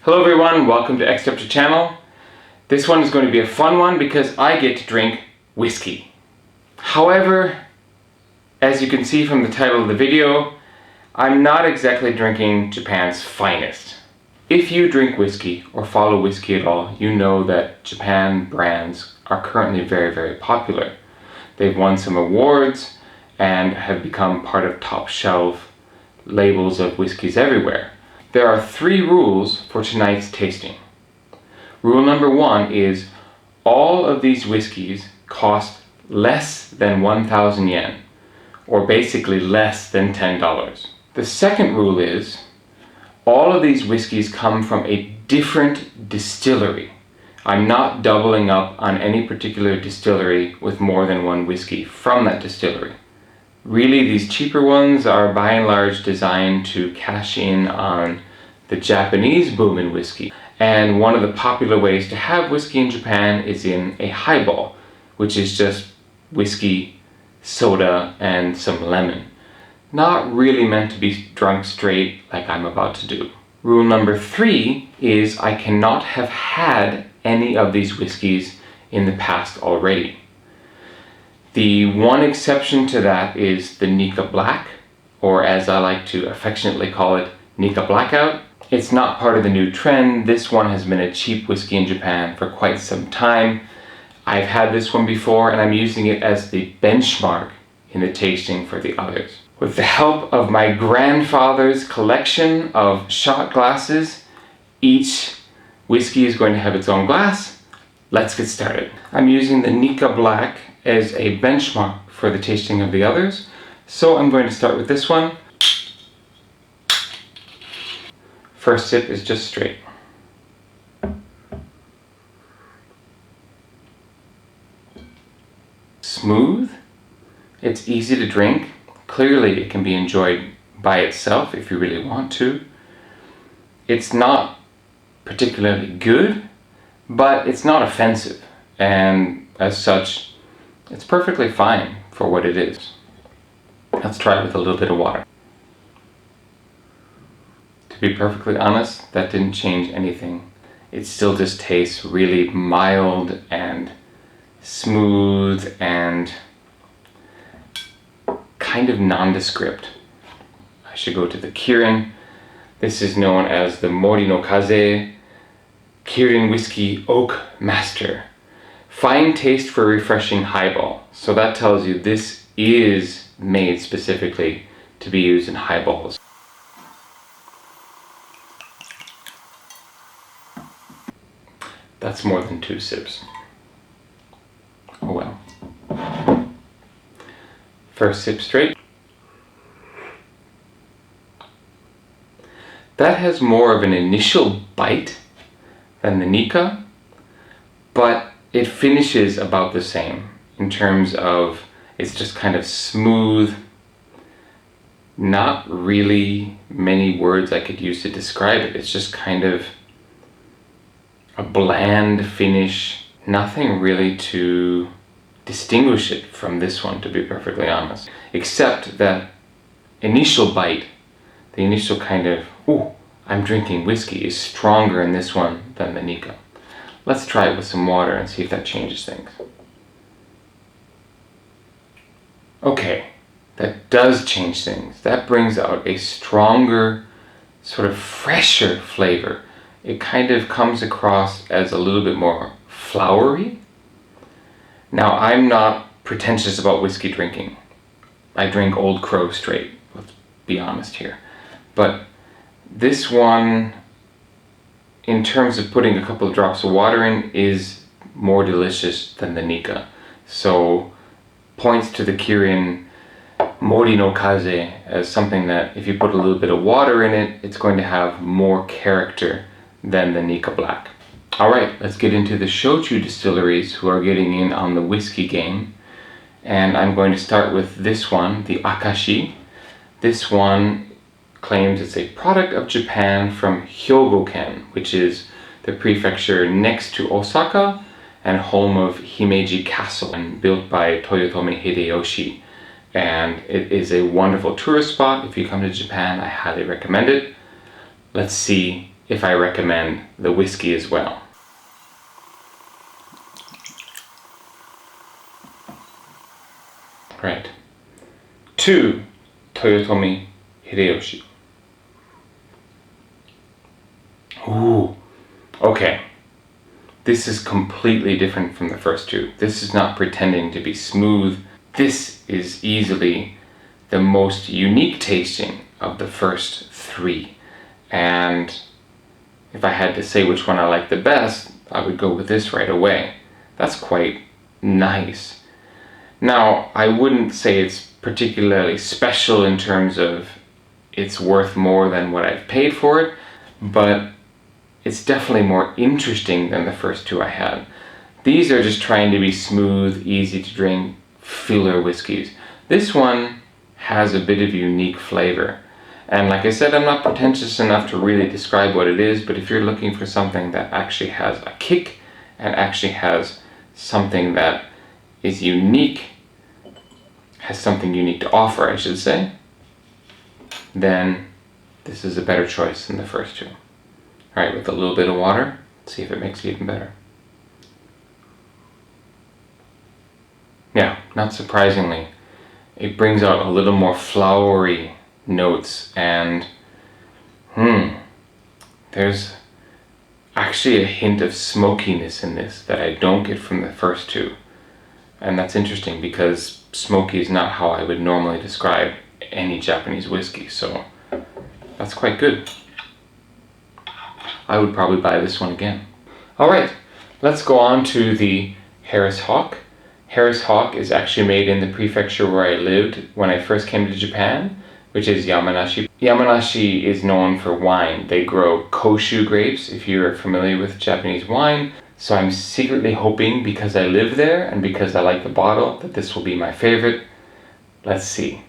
Hello everyone, welcome to X channel. This one is going to be a fun one because I get to drink whiskey. However, as you can see from the title of the video, I'm not exactly drinking Japan's finest. If you drink whiskey or follow whiskey at all, you know that Japan brands are currently very popular. They've won some awards and have become part of top shelf labels of whiskeys everywhere. There are 3 rules for tonight's tasting. Rule number 1 is all of these whiskeys cost less than 1,000 yen, or basically less than $10. The second rule is all of these whiskeys come from a different distillery. I'm not doubling up on any particular distillery with more than one whiskey from that distillery. Really, these cheaper ones are by and large designed to cash in on the Japanese boom in whiskey. And one of the popular ways to have whiskey in Japan is in a highball, which is just whiskey, soda, and some lemon. Not really meant to be drunk straight like I'm about to do. Rule number 3 is I cannot have had any of these whiskeys in the past already. The one exception to that is the Nika Black, or as I like to affectionately call it, Nika Blackout. It's not part of the new trend. This one has been a cheap whiskey in Japan for quite some time. I've had this one before and I'm using it as the benchmark in the tasting for the others. With the help of my grandfather's collection of shot glasses, each whiskey is going to have its own glass. Let's get started. I'm using the Nika Black as a benchmark for the tasting of the others. So I'm going to start with this one. First sip is just straight. Smooth. It's easy to drink. Clearly it can be enjoyed by itself if you really want to. It's not particularly good, but it's not offensive, and as such it's perfectly fine for what it is. Let's try it with a little bit of water. To be perfectly honest, that didn't change anything. It still just tastes really mild and smooth and kind of nondescript. I should go to the Kirin. This is known as the Kirinmori No Kaze Kirin Whiskey Oak Master. Fine taste for refreshing highball. So that tells you this is made specifically to be used in highballs. That's more than 2 sips. Oh well. First sip straight. That has more of an initial bite than the Nika, but it finishes about the same in terms of it's just kind of smooth. Not really many words I could use to describe it. It's just kind of a bland finish. Nothing really to distinguish it from this one, to be perfectly honest. Except that initial bite, the initial kind of, ooh, I'm drinking whiskey, is stronger in this one than the Nika. Let's try it with some water and see if that changes things. Okay, that does change things. That brings out a stronger, sort of fresher flavor. It kind of comes across as a little bit more flowery. Now, I'm not pretentious about whiskey drinking. I drink Old Crow straight, let's be honest here. But this one, in terms of putting a couple of drops of water in, is more delicious than the Nika. So, points to the Kirinmori No Kaze as something that if you put a little bit of water in it, it's going to have more character than the Nika Black. Alright, let's get into the Shochu distilleries who are getting in on the whiskey game. And I'm going to start with this one, the Akashi. This one claims it's a product of Japan from Hyogo-ken, which is the prefecture next to Osaka and home of Himeji Castle, and built by Toyotomi Hideyoshi. And it is a wonderful tourist spot. If you come to Japan, I highly recommend it. Let's see if I recommend the whiskey as well. Right. 2. Toyotomi Hideyoshi. Ooh, okay. This is completely different from the first 2. This is not pretending to be smooth. This is easily the most unique tasting of the first 3. And if I had to say which one I like the best, I would go with this right away. That's quite nice. Now, I wouldn't say it's particularly special in terms of it's worth more than what I've paid for it, but it's definitely more interesting than the first 2 I had. These are just trying to be smooth, easy to drink, filler whiskeys. This one has a bit of unique flavor. And like I said, I'm not pretentious enough to really describe what it is, but if you're looking for something that actually has a kick and actually has something that is unique, has something unique to offer, I should say, then this is a better choice than the first 2. Alright, with a little bit of water, let's see if it makes it even better. Yeah, not surprisingly, it brings out a little more flowery notes, and there's actually a hint of smokiness in this that I don't get from the first 2. And that's interesting because smoky is not how I would normally describe any Japanese whiskey, so that's quite good. I would probably buy this one again. Alright, let's go on to the Harris Hawk. Harris Hawk is actually made in the prefecture where I lived when I first came to Japan, which is Yamanashi. Yamanashi is known for wine. They grow Koshu grapes, if you're familiar with Japanese wine. So I'm secretly hoping, because I live there and because I like the bottle, that this will be my favorite. Let's see.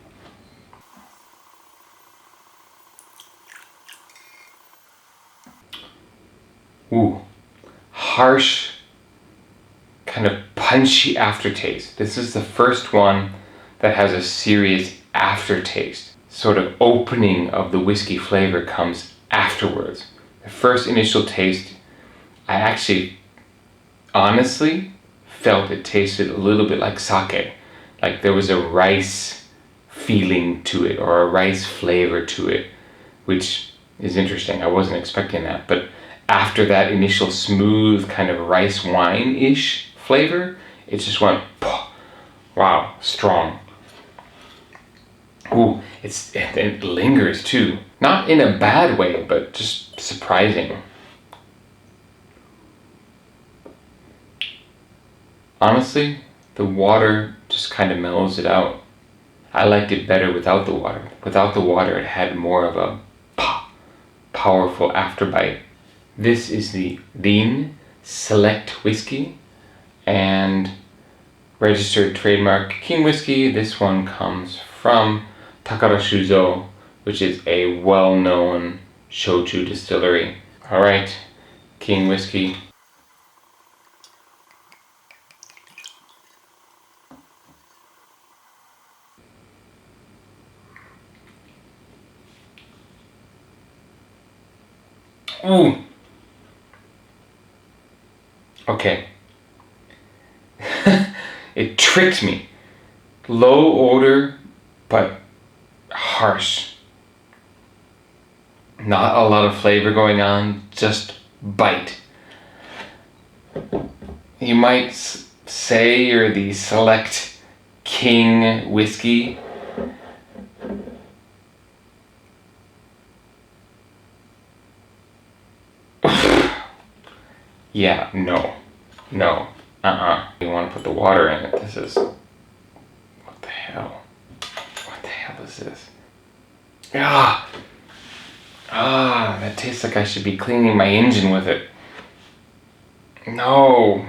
Ooh, harsh, kind of punchy aftertaste. This is the first one that has a serious aftertaste. Sort of opening of the whiskey flavor comes afterwards. The first initial taste, I actually honestly felt it tasted a little bit like sake. Like there was a rice feeling to it, or a rice flavor to it, which is interesting. I wasn't expecting that, but after that initial smooth kind of rice wine-ish flavor, it just went, wow, strong. Ooh, it lingers too. Not in a bad way, but just surprising. Honestly, the water just kind of mellows it out. I liked it better without the water. Without the water, it had more of a powerful afterbite. This is the Rin Select Whiskey and registered trademark King Whiskey. This one comes from Takara Shuzo, which is a well-known Shochu distillery. Alright, King Whiskey. Ooh! Okay. It tricked me. Low odor, but harsh. Not a lot of flavor going on, just bite. You might say you're the Select King Whiskey. Yeah, no. You want to put the water in it. This is... What the hell? What the hell is this? That tastes like I should be cleaning my engine with it. No.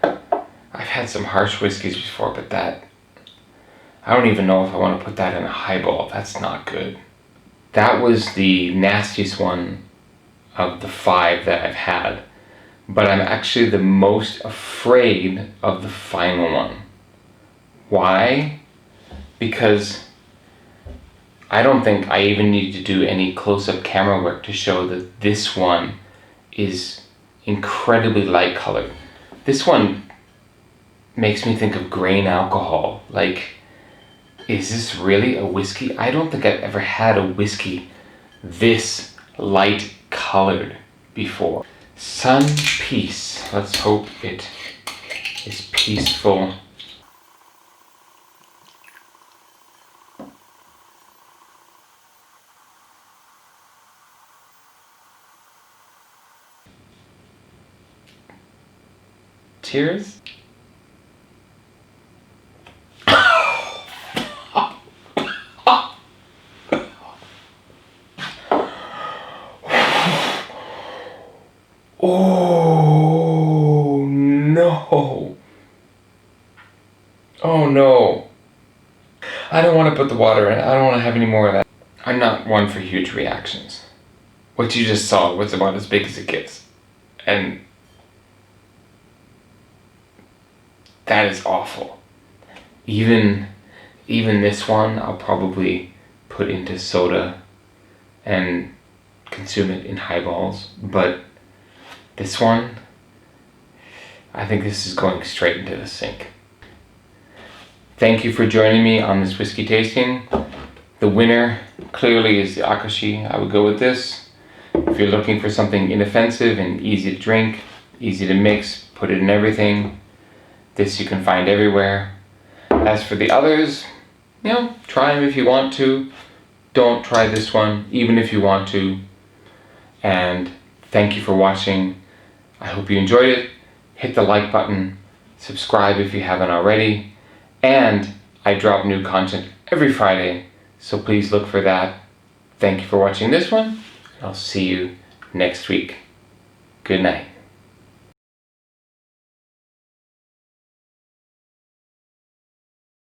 I've had some harsh whiskeys before, but that... I don't even know if I want to put that in a highball. That's not good. That was the nastiest one of the 5 that I've had. But I'm actually the most afraid of the final one. Why? Because I don't think I even need to do any close-up camera work to show that this one is incredibly light colored. This one makes me think of grain alcohol. Like, is this really a whiskey? I don't think I've ever had a whiskey this light colored before. Sun Peace. Let's hope it is peaceful. Cheers. Oh no. Oh no. I don't want to put the water in. I don't want to have any more of that. I'm not one for huge reactions. What you just saw was about as big as it gets. And that is awful. Even this one I'll probably put into soda and consume it in highballs, but this one, I think this is going straight into the sink. Thank you for joining me on this whiskey tasting. The winner clearly is the Akashi. I would go with this. If you're looking for something inoffensive and easy to drink, easy to mix, put it in everything, this you can find everywhere. As for the others, you know, try them if you want to. Don't try this one, even if you want to. And thank you for watching. I hope you enjoyed it. Hit the like button, subscribe if you haven't already, and I drop new content every Friday, so please look for that. Thank you for watching this one, and I'll see you next week. Good night.